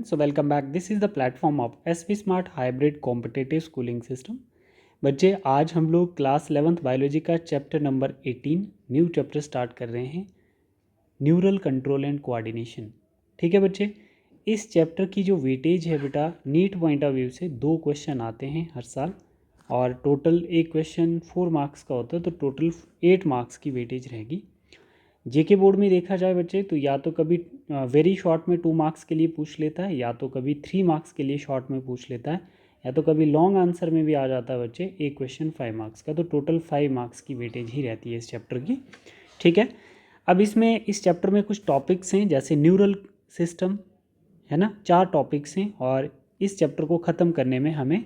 everyone. So welcome back. This is the platform of SV Smart Hybrid Competitive Schooling System. बच्चे आज हम लोग class 11th biology का chapter number 18 new chapter start कर रहे हैं, न्यूरल कंट्रोल एंड कोऑर्डिनेशन. ठीक है बच्चे, इस चैप्टर की जो वेटेज है बेटा, नीट पॉइंट ऑफ व्यू से 2 क्वेश्चन आते हैं हर साल और टोटल एक क्वेश्चन 4 मार्क्स का होता है, तो टोटल 8 मार्क्स की वेटेज रहेगी. जेके बोर्ड में देखा जाए बच्चे तो या तो कभी वेरी शॉर्ट में 2 मार्क्स के लिए पूछ लेता है, या तो कभी 3 मार्क्स के लिए शॉर्ट में पूछ लेता है, या तो कभी लॉन्ग आंसर में भी आ जाता है बच्चे एक क्वेश्चन 5 मार्क्स का. तो टोटल 5 मार्क्स की वेटेज ही रहती है इस चैप्टर की. ठीक है, अब इसमें इस चैप्टर में कुछ टॉपिक्स हैं जैसे न्यूरल सिस्टम है ना, 4 टॉपिक्स हैं और इस चैप्टर को ख़त्म करने में हमें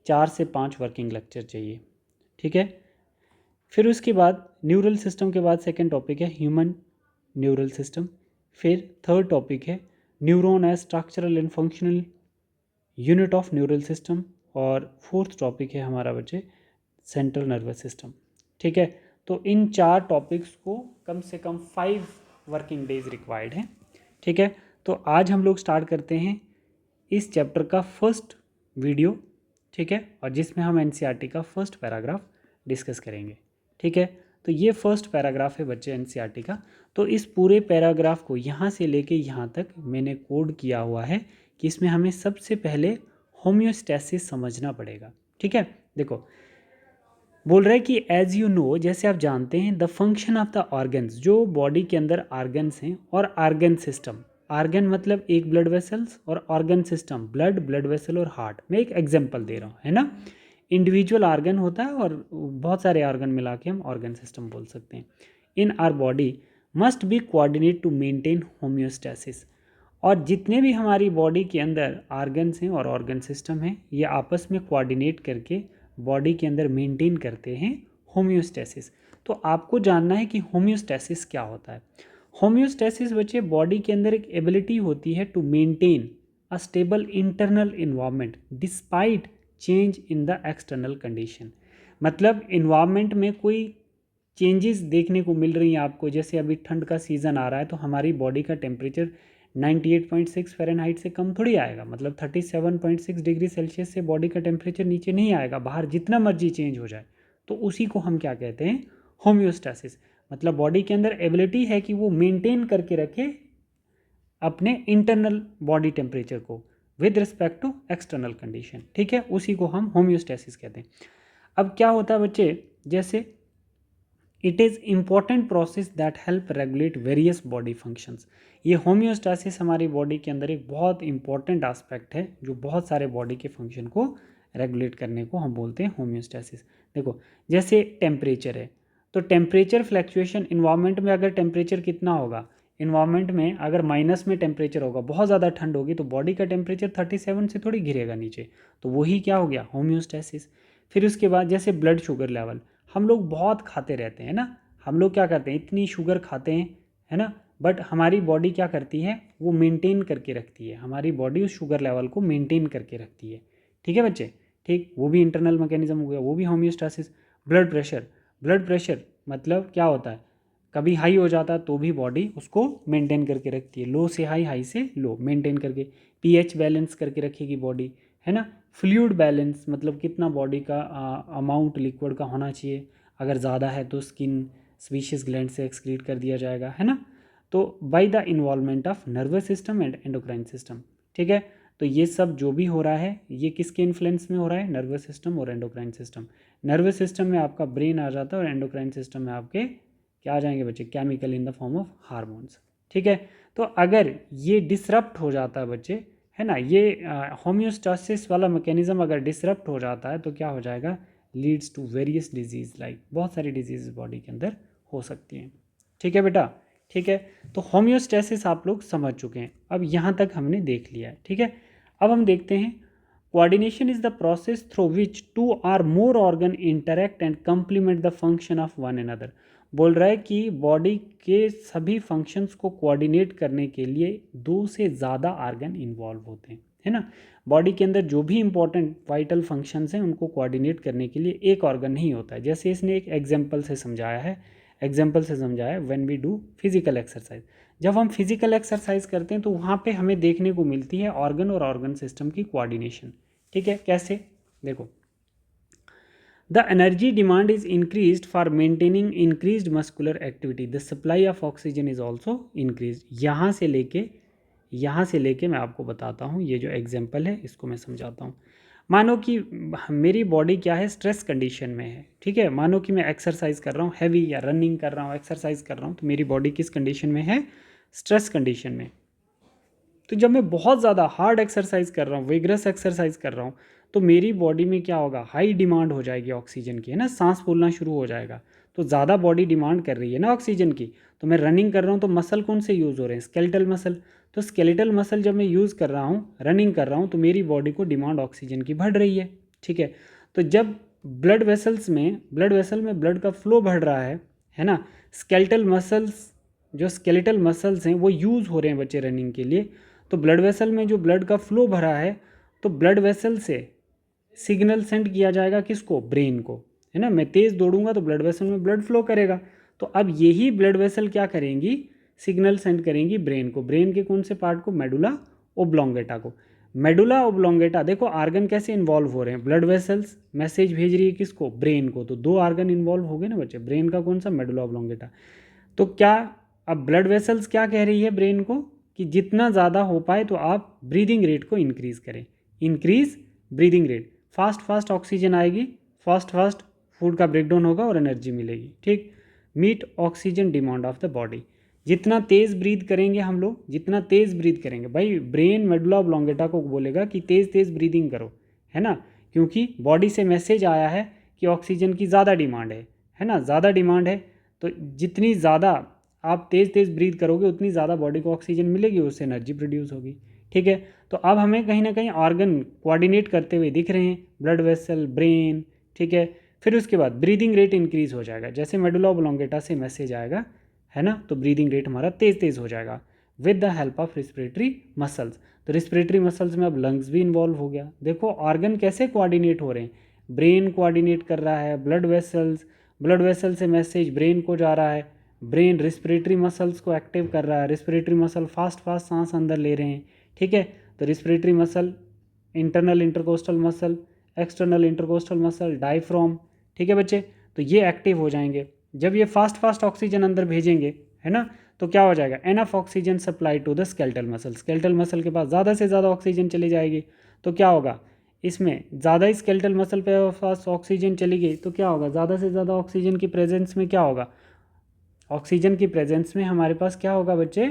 4 से 5 वर्किंग लेक्चर चाहिए. ठीक है, फिर उसके बाद न्यूरल सिस्टम के बाद सेकंड टॉपिक है ह्यूमन न्यूरल सिस्टम. फिर थर्ड टॉपिक है neuron as structural and functional unit of neural system. और फोर्थ टॉपिक है हमारा बच्चे सेंट्रल नर्वस सिस्टम. ठीक है, तो इन 4 टॉपिक्स को कम से कम 5 वर्किंग डेज रिक्वायर्ड हैं. ठीक है, तो आज हम लोग स्टार्ट करते हैं इस चैप्टर का फर्स्ट वीडियो. ठीक है, और जिसमें हम एनसीईआरटी का फर्स्ट पैराग्राफ डिस्कस करेंगे. ठीक है, तो ये फर्स्ट पैराग्राफ है बच्चे एनसीईआरटी का. तो इस पूरे पैराग्राफ को यहाँ से लेके यहाँ तक मैंने कोड किया हुआ है कि इसमें हमें सबसे पहले होम्योस्टैसिस समझना पड़ेगा. ठीक है, देखो बोल रहा है कि एज यू नो, जैसे आप जानते हैं, the function of the organs, जो बॉडी के अंदर ऑर्गन्स हैं, और ऑर्गन सिस्टम, ऑर्गन मतलब एक ब्लड वेसल्स और organ system blood, blood vessel और हार्ट. मैं एक एग्जांपल दे रहा हूँ, है ना. इंडिविजुअल ऑर्गन होता है और बहुत सारे ऑर्गन मिला के हम ऑर्गन सिस्टम बोल सकते हैं. In our body must be coordinate to maintain homeostasis. और जितने भी हमारी बॉडी के अंदर ऑर्गन्स हैं और ऑर्गन सिस्टम हैं, ये आपस में कोऑर्डिनेट करके बॉडी के अंदर मेंटेन करते हैं होम्योस्टैसिस. तो आपको जानना है कि होम्योस्टैसिस क्या होता है. होम्योस्टैसिस बच्चे बॉडी के अंदर एक एबिलिटी होती है to maintain a stable internal environment despite change in the external condition. मतलब इन्वायरमेंट में कोई चेंजेस देखने को मिल रही हैं आपको, जैसे अभी ठंड का सीज़न आ रहा है तो हमारी बॉडी का टेम्परेचर 98.6 फ़ारेनहाइट से कम थोड़ी आएगा. मतलब 37.6 डिग्री सेल्सियस से बॉडी का टेम्परेचर नीचे नहीं आएगा, बाहर जितना मर्जी चेंज हो जाए. तो उसी को हम क्या कहते हैं, होम्योस्टैसिस. मतलब बॉडी के अंदर एबिलिटी है कि वो मेंटेन करके रखे अपने इंटरनल बॉडी टेम्परेचर को with respect to external condition. ठीक है, उसी को हम होम्योस्टैसिस कहते हैं. अब क्या होता है बच्चे, जैसे it is important process that help regulate various body functions. ये होम्योस्टैसिस हमारी बॉडी के अंदर एक बहुत इंपॉर्टेंट एस्पेक्ट है जो बहुत सारे बॉडी के फंक्शन को रेगुलेट करने को हम बोलते हैं होम्योस्टैसिस. देखो जैसे टेम्परेचर है, तो टेम्परेचर फ्लैक्चुएशन, इन्वायरमेंट में अगर टेम्परेचर कितना होगा, इन्वायरमेंट में अगर माइनस में टेम्परेचर होगा, बहुत ज़्यादा ठंड होगी, तो बॉडी का टेम्परेचर 37 से थोड़ी गिरेगा नीचे. तो वही क्या हो गया, होम्योस्टैसिस. फिर उसके बाद जैसे ब्लड शुगर लेवल, हम लोग बहुत खाते रहते हैं ना, हम लोग क्या करते हैं, इतनी शुगर खाते हैं, है ना, बट हमारी बॉडी क्या करती है, वो मेंटेन करके रखती है. हमारी बॉडी उस शुगर लेवल को मेंटेन करके रखती है. ठीक है बच्चे, ठीक, वो भी इंटरनल मैकेनिज्म हो गया, वो भी homeostasis. Blood pressure, blood pressure मतलब क्या होता है, कभी हाई हो जाता है तो भी बॉडी उसको मेंटेन करके रखती है, लो से हाई, हाई से लो मेंटेन करके. पीएच बैलेंस करके रखेगी बॉडी, है ना. फ्लूइड बैलेंस मतलब कितना बॉडी का अमाउंट लिक्विड का होना चाहिए, अगर ज़्यादा है तो स्किन स्पीशियस ग्लैंड से एक्सक्रीट कर दिया जाएगा, है ना. तो by the involvement of nervous system and endocrine system. ठीक है, तो ये सब जो भी हो रहा है ये किसके इन्फ्लुएंस में हो रहा है, नर्वस सिस्टम और एंडोक्राइन सिस्टम. नर्वस सिस्टम में आपका ब्रेन आ जाता है और एंडोक्राइन सिस्टम में आपके क्या आ जाएंगे बच्चे, chemical in the form of hormones. ठीक है, तो अगर ये डिसरप्ट हो जाता है बच्चे, है ना, ये होम्योस्टैसिस वाला मैकेनिज्म अगर डिसरप्ट हो जाता है तो क्या हो जाएगा, leads to various disease, like बहुत सारी डिजीज़ बॉडी के अंदर हो सकती हैं. ठीक है बेटा, ठीक है, तो होम्योस्टैसिस आप लोग समझ चुके हैं. अब यहाँ तक हमने देख लिया है. ठीक है, अब हम देखते हैं coordination is the process through which 2 or more organ interact and complement the function of one another. बोल रहा है कि बॉडी के सभी फंक्शंस को कोऑर्डिनेट करने के लिए 2 से ज़्यादा ऑर्गन इन्वॉल्व होते हैं, है ना. बॉडी के अंदर जो भी इंपॉर्टेंट वाइटल फंक्शंस हैं उनको कोऑर्डिनेट करने के लिए एक ऑर्गन नहीं होता है. जैसे इसने एक एग्जांपल से समझाया है, when we do physical exercise. जब हम फिजिकल एक्सरसाइज करते हैं तो वहाँ पे हमें देखने को मिलती है ऑर्गन और ऑर्गन सिस्टम की कोऑर्डिनेशन। ठीक है, कैसे? देखो, the energy demand is increased for maintaining increased muscular activity, the supply of oxygen is also increased. यहाँ से लेके मैं आपको बताता हूँ, ये जो एग्जाम्पल है इसको मैं समझाता हूँ। मानो कि मेरी बॉडी क्या है, स्ट्रेस कंडीशन में है। ठीक है, मानो कि मैं एक्सरसाइज कर रहा हूँ, हैवी या रनिंग कर रहा हूँ, एक्सरसाइज कर रहा हूँ, तो मेरी बॉडी किस कंडीशन में है, स्ट्रेस कंडीशन में। तो जब मैं बहुत ज़्यादा हार्ड एक्सरसाइज कर रहा हूँ, विग्रस एक्सरसाइज कर रहा हूँ, तो मेरी बॉडी में क्या होगा, हाई डिमांड हो जाएगी ऑक्सीजन की, है ना, सांस फूलना शुरू हो जाएगा। तो ज़्यादा बॉडी डिमांड कर रही है ना ऑक्सीजन की, तो मैं रनिंग कर रहा हूँ तो मसल कौन से यूज़ हो रहे हैं, स्केलेटल मसल। तो स्केलेटल मसल जब मैं यूज़ कर रहा हूँ, रनिंग कर रहा हूँ, तो मेरी बॉडी को डिमांड ऑक्सीजन की बढ़ रही है। ठीक है, तो जब ब्लड वेसल में ब्लड का फ्लो बढ़ रहा है ना, स्केलेटल मसल्स, जो स्केलेटल मसल्स हैं वो यूज़ हो रहे हैं बच्चे रनिंग के लिए। तो ब्लड वेसल में जो ब्लड का फ्लो भरा है, तो ब्लड वेसल से सिग्नल सेंड किया जाएगा किसको, ब्रेन को, है ना। मैं तेज़ दौड़ूंगा तो ब्लड वेसल में ब्लड फ्लो करेगा। तो अब यही ब्लड वेसल क्या करेंगी, सिग्नल सेंड करेंगी ब्रेन को। ब्रेन के कौन से पार्ट को, मेडुला ओब्लोंगेटा को। मेडुला ओब्लोंगेटा, देखो आर्गन कैसे इन्वॉल्व हो रहे हैं, ब्लड वेसल्स मैसेज भेज रही है किसको, ब्रेन को। तो दो आर्गन इन्वॉल्व हो गए ना बच्चे, ब्रेन का कौन सा, मेडुला ओब्लोंगेटा। तो क्या, अब ब्लड वेसल्स क्या कह रही है ब्रेन को कि जितना ज़्यादा हो पाए तो आप ब्रीदिंग रेट को इंक्रीज़ करें, increase breathing rate. Fast fast oxygen आएगी, फास्ट फास्ट फूड का ब्रेकडाउन होगा और एनर्जी मिलेगी। ठीक, meet oxygen demand of the body. जितना तेज़ ब्रीथ करेंगे हम लोग, जितना तेज़ ब्रीथ करेंगे, भाई ब्रेन मेडुला ऑब्लोंगेटा को बोलेगा कि तेज़ तेज़ ब्रीदिंग करो, है ना, क्योंकि बॉडी से मैसेज आया है कि ऑक्सीजन की ज़्यादा डिमांड है ना, ज़्यादा डिमांड है। तो जितनी ज़्यादा आप तेज़ तेज़ ब्रीथ करोगे उतनी ज़्यादा बॉडी को ऑक्सीजन मिलेगी, उससे एनर्जी प्रोड्यूस होगी। ठीक है, तो अब हमें कहीं ना कहीं ऑर्गन कोऑर्डिनेट करते हुए दिख रहे हैं, ब्लड वेसल, ब्रेन। ठीक है, फिर उसके बाद ब्रीदिंग रेट इंक्रीज़ हो जाएगा, जैसे मेडुला ओब्लोंगेटा से मैसेज आएगा, है ना, तो ब्रीदिंग रेट हमारा तेज़ तेज़ हो जाएगा with the help of respiratory muscles. तो रिस्पिरेटरी मसल्स में अब लंग्स भी इन्वॉल्व हो गया। देखो ऑर्गन कैसे कोऑर्डिनेट हो रहे हैं, ब्रेन कोऑर्डिनेट कर रहा है, ब्लड वेसल से मैसेज ब्रेन को जा रहा है, ब्रेन रिस्पिरेटरी मसल्स को एक्टिव कर रहा है, रिस्पिरेटरी मसल फास्ट फास्ट सांस अंदर ले रहे हैं। ठीक है, तो respiratory muscle, internal intercostal muscle, external intercostal muscle, diaphragm. ठीक है बच्चे, तो ये एक्टिव हो जाएंगे। जब ये फास्ट फास्ट ऑक्सीजन अंदर भेजेंगे, है ना, तो क्या हो जाएगा, enough oxygen supply to the skeletal muscle. Skeletal muscle के पास ज़्यादा से ज़्यादा ऑक्सीजन चली जाएगी, तो क्या होगा, इसमें ज़्यादा ही स्केलेटल मसल पे पास ऑक्सीजन चली गई, तो क्या होगा, ज़्यादा से ज़्यादा ऑक्सीजन की प्रेजेंस में क्या होगा, ऑक्सीजन की प्रेजेंस में हमारे पास क्या होगा बच्चे,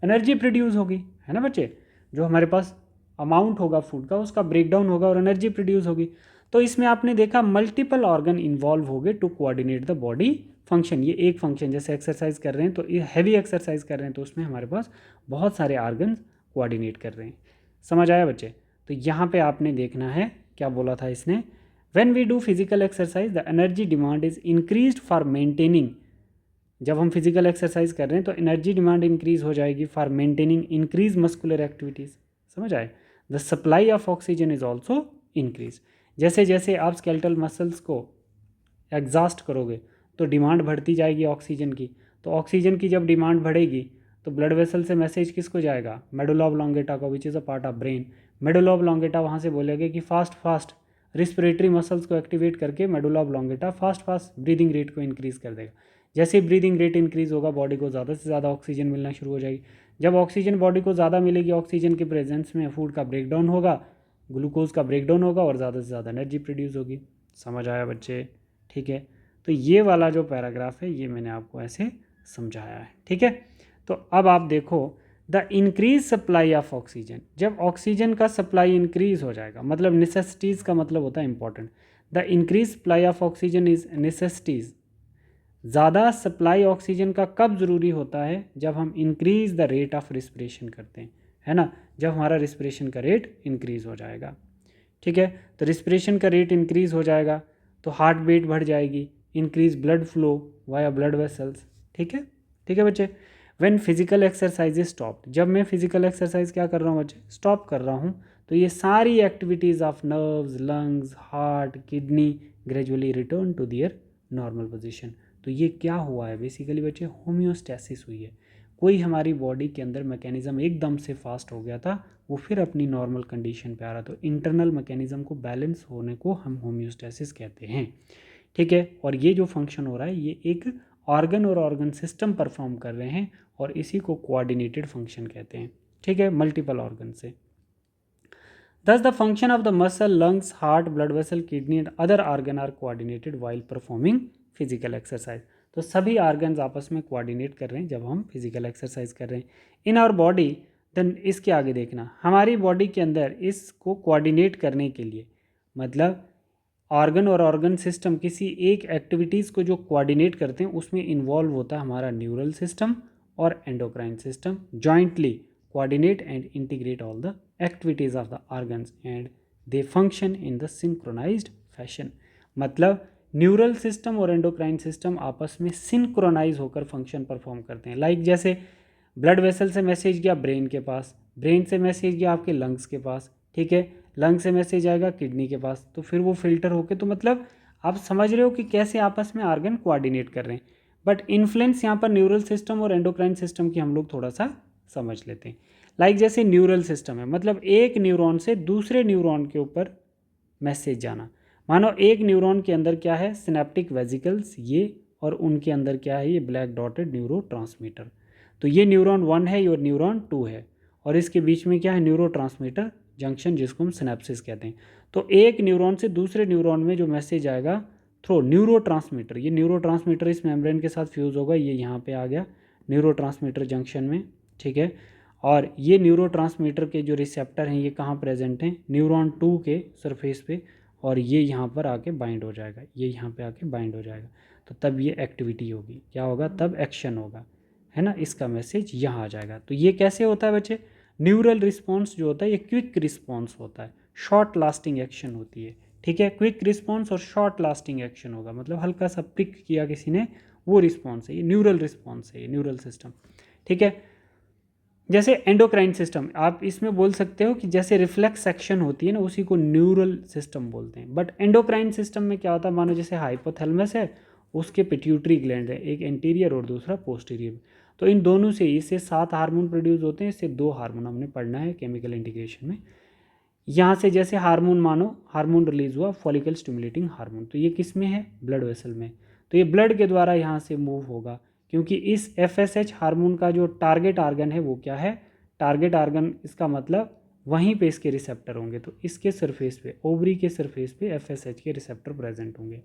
एनर्जी प्रोड्यूस होगी, है ना बच्चे। जो हमारे पास अमाउंट होगा फूड का, उसका ब्रेकडाउन होगा और एनर्जी प्रोड्यूस होगी। तो इसमें आपने देखा मल्टीपल ऑर्गन इन्वॉल्व हो गए to coordinate the body function. ये एक फंक्शन, जैसे एक्सरसाइज कर रहे हैं तो ये हैवी एक्सरसाइज कर रहे हैं तो उसमें हमारे पास बहुत सारे ऑर्गन कोऑर्डिनेट कर रहे हैं। समझ आया बच्चे? तो यहाँ पे आपने देखना है क्या बोला था इसने, when we do physical exercise the energy demand is increased for maintaining. जब हम फिजिकल एक्सरसाइज कर रहे हैं तो एनर्जी डिमांड इंक्रीज हो जाएगी for maintaining increase muscular activities. समझ आए? The supply of oxygen is also increase. जैसे जैसे आप स्केलेटल मसल्स को एग्जॉस्ट करोगे तो डिमांड बढ़ती जाएगी ऑक्सीजन की। तो ऑक्सीजन की जब डिमांड बढ़ेगी तो ब्लड वेसल से मैसेज किसको जाएगा, मेडुला ऑब्लोंगेटा को, which is a part of brain. Medulla oblongata वहाँ से बोलेगा कि फास्ट फास्ट रिस्पिरेटरी मसल्स को एक्टिवेट करके medulla oblongata fast fast breathing rate को इंक्रीज़ कर देगा। जैसे ब्रीदिंग रेट इंक्रीज़ होगा बॉडी को ज़्यादा से ज़्यादा ऑक्सीजन मिलना शुरू हो जाएगी। जब ऑक्सीजन बॉडी को ज़्यादा मिलेगी, ऑक्सीजन के प्रेजेंस में फूड का ब्रेकडाउन होगा, ग्लूकोज का ब्रेकडाउन होगा और ज़्यादा से ज़्यादा एनर्जी प्रोड्यूस होगी। समझ आया बच्चे? ठीक है, तो ये वाला जो पैराग्राफ है ये मैंने आपको ऐसे समझाया है। ठीक है, तो अब आप देखो the increase supply of oxygen. जब ऑक्सीजन का सप्लाई इंक्रीज हो जाएगा, मतलब नेसेसिटीज़ का मतलब होता है important. The increase supply of oxygen is necessities. ज़्यादा सप्लाई ऑक्सीजन का कब ज़रूरी होता है, जब हम increase the rate of respiration करते हैं, है ना, जब हमारा रिस्पिरेशन का रेट इंक्रीज़ हो जाएगा। ठीक है, तो रिस्पिरेशन का रेट इंक्रीज़ हो जाएगा तो हार्ट बीट बढ़ जाएगी, increase blood flow via blood vessels. ठीक है, ठीक है बच्चे। When physical exercise is stop, जब मैं फिजिकल एक्सरसाइज क्या कर रहा हूँ बच्चे, स्टॉप कर रहा हूँ, तो ये सारी activities of nerves, lungs, heart, kidney gradually return to their normal position. तो ये क्या हुआ है बेसिकली बच्चे, होम्योस्टैसिस हुई है। कोई हमारी बॉडी के अंदर मैकेनिज्म एकदम से फास्ट हो गया था, वो फिर अपनी नॉर्मल कंडीशन पे आ रहा, तो इंटरनल मैकेनिज्म को बैलेंस होने को हम होम्योस्टेसिस कहते हैं। ठीक है, और ये जो फंक्शन हो रहा है ये एक ऑर्गन और ऑर्गन सिस्टम परफॉर्म कर रहे हैं और इसी को कोऑर्डिनेटेड फंक्शन कहते हैं। ठीक है, मल्टीपल ऑर्गन से। Thus, the function of the muscle, lungs, heart, blood vessel, kidney and other organ are coordinated while performing physical exercise. तो सभी ऑर्गन्स आपस में कोऑर्डिनेट कर रहे हैं जब हम फिजिकल एक्सरसाइज कर रहे हैं इन आवर बॉडी। देन इसके आगे देखना, हमारी बॉडी के अंदर इसको कोऑर्डिनेट करने के लिए, मतलब ऑर्गन और ऑर्गन सिस्टम किसी एक एक्टिविटीज़ को जो कोऑर्डिनेट करते हैं उसमें इन्वॉल्व होता है हमारा न्यूरल सिस्टम और endocrine system jointly coordinate and integrate all the activities of the organs and they function in the synchronized fashion। मतलब न्यूरल सिस्टम और एंडोक्राइन सिस्टम आपस में सिंक्रोनाइज होकर फंक्शन परफॉर्म करते हैं। लाइक जैसे ब्लड वेसल से मैसेज गया ब्रेन के पास, ब्रेन से मैसेज गया आपके लंग्स के पास, ठीक है, लंग से मैसेज आएगा किडनी के पास, तो फिर वो फिल्टर होके, तो मतलब आप समझ रहे हो कि कैसे आपस में ऑर्गन कोऑर्डिनेट कर रहे हैं। बट इन्फ्लुएंस यहाँ पर न्यूरल सिस्टम और एंडोक्राइन सिस्टम की हम लोग थोड़ा सा समझ लेते हैं। लाइक जैसे न्यूरल सिस्टम है, मतलब एक न्यूरॉन से दूसरे न्यूरॉन के ऊपर मैसेज जाना। मानो एक न्यूरॉन के अंदर क्या है, सिनेप्टिक वेजिकल्स ये, और उनके अंदर क्या है, ये ब्लैक डॉटेड न्यूरोट्रांसमीटर। तो ये न्यूरॉन 1 है और न्यूरॉन 2 है, और इसके बीच में क्या है, न्यूरोट्रांसमीटर जंक्शन, जिसको हम सिनेप्सिस कहते हैं। तो एक न्यूरॉन से दूसरे न्यूरॉन में जो मैसेज आएगा थ्रू न्यूरोट्रांसमीटर, ये न्यूरोट्रांसमीटर इस मेम्ब्रेन के साथ फ्यूज़ होगा, ये यहाँ पे आ गया न्यूरोट्रांसमीटर जंक्शन में, ठीक है। और ये न्यूरोट्रांसमीटर के जो रिसेप्टर हैं ये कहाँ प्रेजेंट हैं, न्यूरॉन 2 के सरफेस पे, और ये यहाँ पर आके बाइंड हो जाएगा, ये यहाँ पे आके बाइंड हो जाएगा। तो तब ये एक्टिविटी होगी, क्या होगा, तब एक्शन होगा, है ना, इसका मैसेज यहाँ आ जाएगा। तो ये कैसे होता है बच्चे, न्यूरल रिस्पॉन्स जो होता है ये क्विक रिस्पॉन्स होता है, शॉर्ट लास्टिंग एक्शन होती है। ठीक है, क्विक रिस्पॉन्स और शॉर्ट लास्टिंग एक्शन होगा, मतलब हल्का सा पिक किया किसी ने, वो रिस्पॉन्स है, ये न्यूरल रिस्पॉन्स है, ये न्यूरल सिस्टम। ठीक है, जैसे एंडोक्राइन सिस्टम आप इसमें बोल सकते हो कि जैसे रिफ्लेक्स एक्शन होती है ना, उसी को न्यूरल सिस्टम बोलते हैं। बट एंडोक्राइन सिस्टम में क्या होता है, मानो जैसे हाइपोथैलेमस है, उसके पिट्यूटरी ग्लैंड है, एक एंटीरियर और दूसरा पोस्टीरियर। तो इन दोनों से इससे 7 हार्मोन प्रोड्यूस होते हैं, इससे 2 हार्मोन हमने पढ़ना है केमिकल इंटीग्रेशन में। यहाँ से जैसे हार्मोन, मानो हार्मोन रिलीज हुआ फॉलिकल स्टिमुलेटिंग हार्मोन, तो ये किस में है, ब्लड वेसल में, तो ये ब्लड के द्वारा यहाँ से मूव होगा, क्योंकि इस FSH हार्मोन का जो टारगेट आर्गन है वो क्या है, टारगेट आर्गन, इसका मतलब वहीं पे इसके रिसेप्टर होंगे, तो इसके सरफेस पे, ओवरी के सरफेस पे FSH के रिसेप्टर प्रेजेंट होंगे।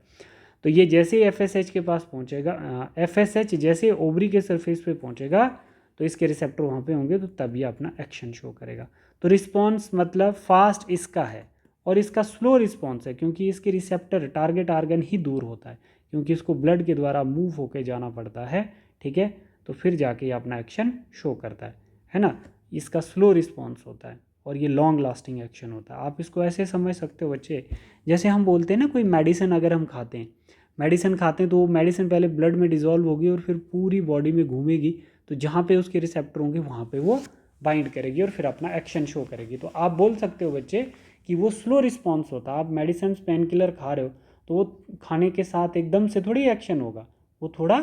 तो ये जैसे ही FSH के पास पहुँचेगा, FSH जैसे ओवरी के सरफेस पे पहुँचेगा तो इसके रिसेप्टर वहाँ पे होंगे, तो तब ये अपना एक्शन शो करेगा। तो रिस्पॉन्स मतलब फास्ट इसका है और इसका स्लो रिस्पॉन्स है, क्योंकि इसके रिसेप्टर टारगेट आर्गन ही दूर होता है, क्योंकि इसको ब्लड के द्वारा मूव होकर जाना पड़ता है। ठीक है, तो फिर जाके ये अपना एक्शन शो करता है ना, इसका स्लो रिस्पॉन्स होता है और ये लॉन्ग लास्टिंग एक्शन होता है। आप इसको ऐसे समझ सकते हो बच्चे, जैसे हम बोलते हैं ना, कोई मेडिसिन अगर हम खाते हैं, मेडिसिन खाते हैं तो वो मेडिसिन पहले ब्लड में डिज़ोल्व होगी और फिर पूरी बॉडी में घूमेगी, तो जहाँ पे उसके रिसेप्टर होंगे वहाँ पे वो बाइंड करेगी और फिर अपना एक्शन शो करेगी। तो आप बोल सकते हो बच्चे कि वो स्लो रिस्पॉन्स होता है। आप मेडिसिन पेन किलर खा रहे हो तो वो खाने के साथ एकदम से थोड़ी एक्शन होगा, वो थोड़ा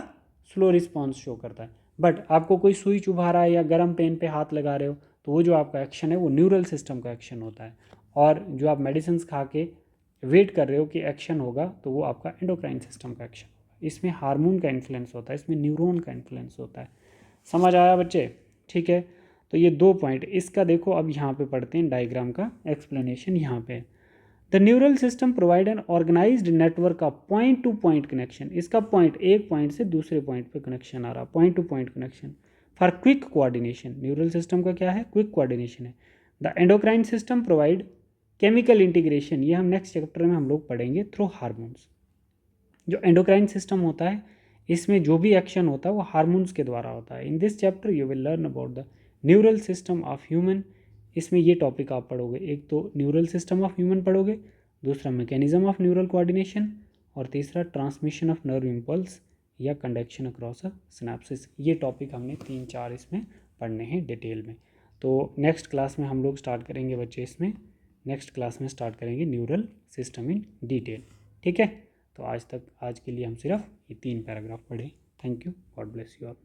स्लो रिस्पॉन्स शो करता है। बट आपको कोई सुई चुभा रहा है या गर्म पेन पे हाथ लगा रहे हो, तो वो जो आपका एक्शन है वो न्यूरल सिस्टम का एक्शन होता है, और जो आप मेडिसिन खा के वेट कर रहे हो कि एक्शन होगा, तो वो आपका एंडोक्राइन सिस्टम का एक्शन होगा। इसमें हार्मोन का इन्फ्लुएंस होता है, इसमें न्यूरॉन का इन्फ्लुएंस होता है। समझ आया बच्चे? ठीक है, तो ये 2 पॉइंट इसका देखो, अब यहाँ पे पढ़ते हैं डायग्राम का एक्सप्लेनेशन। यहाँ पे the neural system provide an organised network का पॉइंट टू पॉइंट कनेक्शन, इसका पॉइंट, एक पॉइंट से दूसरे पॉइंट पे कनेक्शन आ रहा, point to point connection for quick coordination. Neural system का क्या है, क्विक कोऑर्डिनेशन है। The endocrine system provide chemical integration, ये हम नेक्स्ट चैप्टर में हम लोग पढ़ेंगे, थ्रू हार्मोन्स। जो एंडोक्राइन सिस्टम होता है इसमें जो भी एक्शन होता है वो हार्मोन्स के द्वारा होता है। In this chapter you will learn about the neural system of human. इसमें ये टॉपिक आप पढ़ोगे, एक तो न्यूरल सिस्टम ऑफ ह्यूमन पढ़ोगे, दूसरा मैकेनिज्म ऑफ न्यूरल कोऑर्डिनेशन, और तीसरा ट्रांसमिशन ऑफ नर्व इम्पल्स या कंडक्शन अक्रॉस अ सिनेप्सिस। ये टॉपिक हमने 3-4 इसमें पढ़ने हैं डिटेल में। तो नेक्स्ट क्लास में हम लोग स्टार्ट करेंगे बच्चे, इसमें नेक्स्ट क्लास में स्टार्ट करेंगे न्यूरल सिस्टम इन डिटेल। ठीक है, तो आज के लिए हम सिर्फ ये 3 पैराग्राफ पढ़े। Thank you, God bless you all.